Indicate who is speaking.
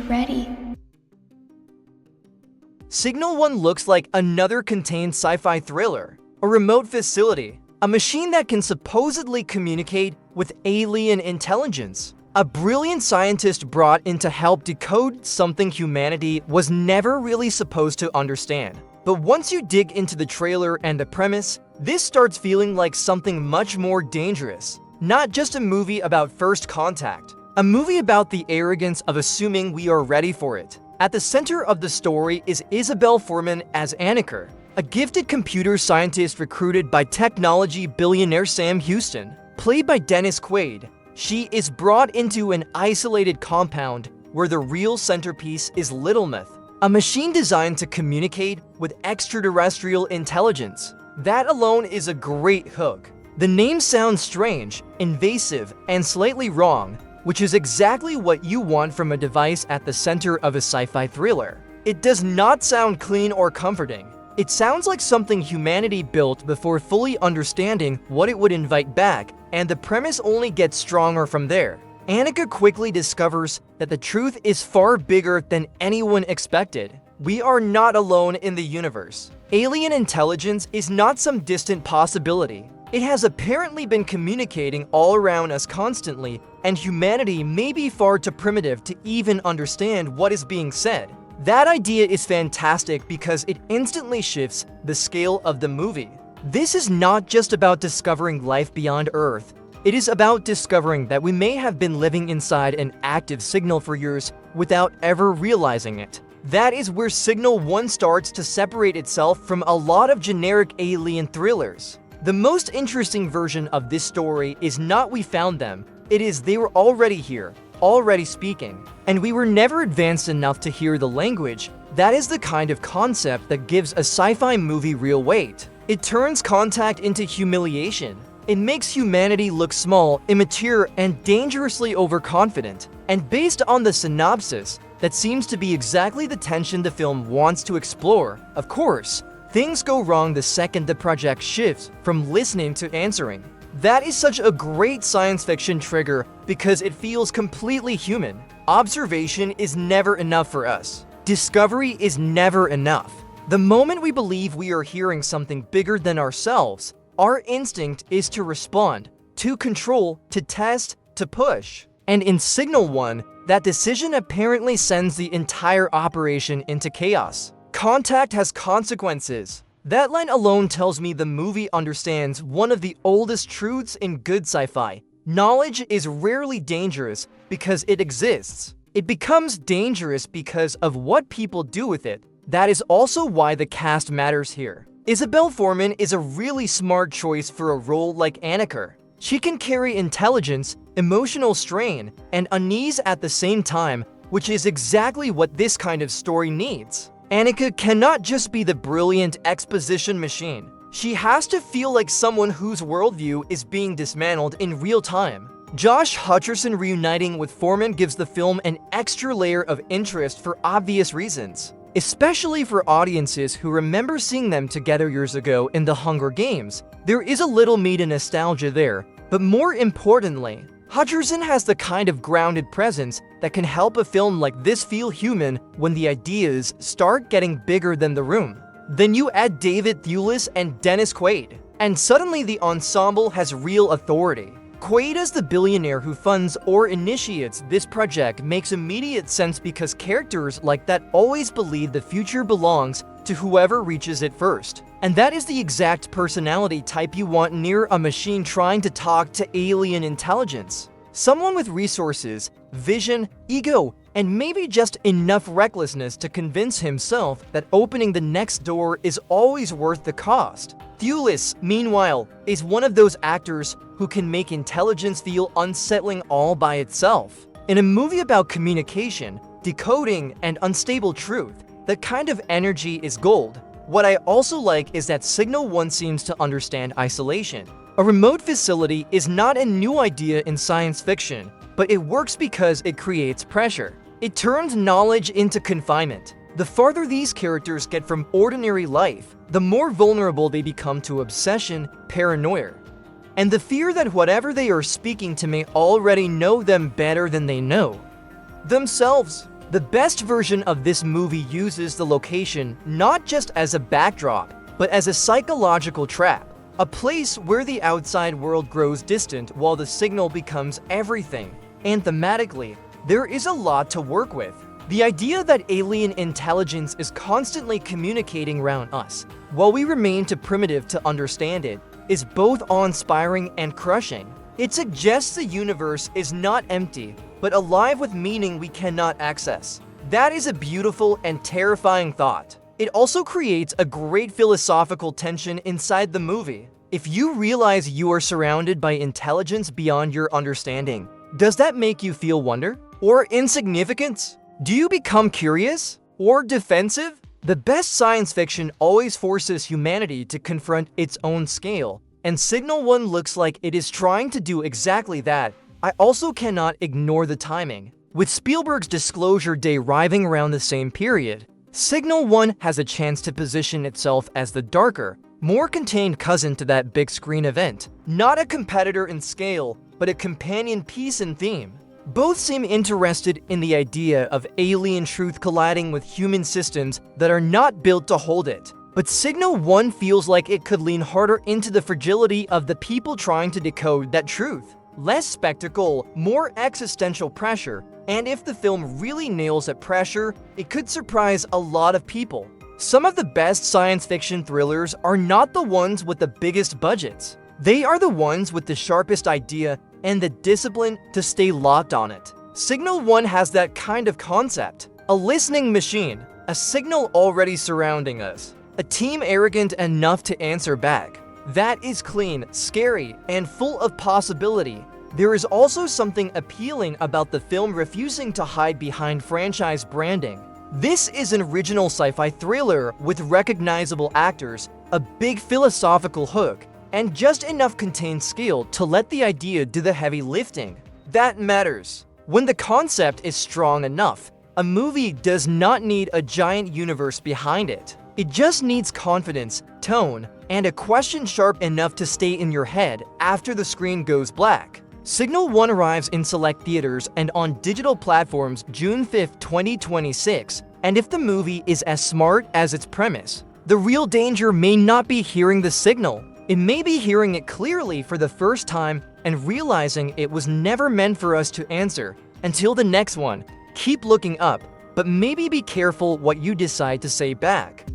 Speaker 1: ready.
Speaker 2: Signal 1 looks like another contained sci-fi thriller, a remote facility, a machine that can supposedly communicate with alien intelligence. A brilliant scientist brought in to help decode something humanity was never really supposed to understand. But once you dig into the trailer and the premise, this starts feeling like something much more dangerous. Not just a movie about first contact, a movie about the arrogance of assuming we are ready for it. At the center of the story is Isabelle Fuhrman as Annika, a gifted computer scientist recruited by technology billionaire Sam Houston. Played by Dennis Quaid, she is brought into an isolated compound where the real centerpiece is LITTLEMOUth, a machine designed to communicate with extraterrestrial intelligence. That alone is a great hook. The name sounds strange, invasive, and slightly wrong, which is exactly what you want from a device at the center of a sci-fi thriller. It does not sound clean or comforting. It sounds like something humanity built before fully understanding what it would invite back, and the premise only gets stronger from there. Annika quickly discovers that the truth is far bigger than anyone expected. We are not alone in the universe. Alien intelligence is not some distant possibility. It has apparently been communicating all around us constantly, and humanity may be far too primitive to even understand what is being said. That idea is fantastic because it instantly shifts the scale of the movie. This is not just about discovering life beyond Earth. It is about discovering that we may have been living inside an active signal for years without ever realizing it. That is where Signal 1 starts to separate itself from a lot of generic alien thrillers. The most interesting version of this story is not we found them, it is they were already here, already speaking, and we were never advanced enough to hear the language. That is the kind of concept that gives a sci-fi movie real weight. It turns contact into humiliation. It makes humanity look small, immature, and dangerously overconfident. And based on the synopsis, that seems to be exactly the tension the film wants to explore. Of course, things go wrong the second the project shifts from listening to answering. That is such a great science fiction trigger because it feels completely human. Observation is never enough for us. Discovery is never enough. The moment we believe we are hearing something bigger than ourselves, our instinct is to respond, to control, to test, to push. And in Signal 1, that decision apparently sends the entire operation into chaos. Contact has consequences. That line alone tells me the movie understands one of the oldest truths in good sci-fi. Knowledge is rarely dangerous because it exists. It becomes dangerous because of what people do with it. That is also why the cast matters here. Isabelle Fuhrman is a really smart choice for a role like Annika. She can carry intelligence, emotional strain, and unease at the same time, which is exactly what this kind of story needs. Annika cannot just be the brilliant exposition machine. She has to feel like someone whose worldview is being dismantled in real time. Josh Hutcherson reuniting with Fuhrman gives the film an extra layer of interest for obvious reasons, especially for audiences who remember seeing them together years ago in The Hunger Games. There is a little meat and nostalgia there, but more importantly, Hutcherson has the kind of grounded presence that can help a film like this feel human when the ideas start getting bigger than the room. Then you add David Thewlis and Dennis Quaid, and suddenly the ensemble has real authority. Quaid as the billionaire who funds or initiates this project makes immediate sense because characters like that always believe the future belongs to whoever reaches it first. And that is the exact personality type you want near a machine trying to talk to alien intelligence. Someone with resources, vision, ego, and maybe just enough recklessness to convince himself that opening the next door is always worth the cost. Thewlis, meanwhile, is one of those actors who can make intelligence feel unsettling all by itself. In a movie about communication, decoding, and unstable truth, that kind of energy is gold. What I also like is that Signal 1 seems to understand isolation. A remote facility is not a new idea in science fiction, but it works because it creates pressure. It turns knowledge into confinement. The farther these characters get from ordinary life, the more vulnerable they become to obsession, paranoia, and the fear that whatever they are speaking to may already know them better than they know themselves. The best version of this movie uses the location not just as a backdrop, but as a psychological trap, a place where the outside world grows distant while the signal becomes everything. And thematically, there is a lot to work with. The idea that alien intelligence is constantly communicating around us, while we remain too primitive to understand it, is both awe-inspiring and crushing. It suggests the universe is not empty, but alive with meaning we cannot access. That is a beautiful and terrifying thought. It also creates a great philosophical tension inside the movie. If you realize you are surrounded by intelligence beyond your understanding, does that make you feel wonder? Or insignificance? Do you become curious? Or defensive? The best science fiction always forces humanity to confront its own scale, and Signal 1 looks like it is trying to do exactly that. I also cannot ignore the timing. With Spielberg's Disclosure Day arriving around the same period, Signal 1 has a chance to position itself as the darker, more contained cousin to that big screen event. Not a competitor in scale, but a companion piece in theme. Both seem interested in the idea of alien truth colliding with human systems that are not built to hold it. But Signal 1 feels like it could lean harder into the fragility of the people trying to decode that truth. Less spectacle, more existential pressure, and if the film really nails that pressure, it could surprise a lot of people. Some of the best science fiction thrillers are not the ones with the biggest budgets. They are the ones with the sharpest idea and the discipline to stay locked on it. Signal 1 has that kind of concept. A listening machine, a signal already surrounding us, a team arrogant enough to answer back. That is clean, scary, and full of possibility. There is also something appealing about the film refusing to hide behind franchise branding. This is an original sci-fi thriller with recognizable actors, a big philosophical hook, and just enough contained skill to let the idea do the heavy lifting. That matters. When the concept is strong enough, a movie does not need a giant universe behind it. It just needs confidence, tone, and a question sharp enough to stay in your head after the screen goes black. Signal 1 arrives in select theaters and on digital platforms June 5, 2026, and if the movie is as smart as its premise, the real danger may not be hearing the signal. It may be hearing it clearly for the first time and realizing it was never meant for us to answer. Until the next one, keep looking up, but maybe be careful what you decide to say back.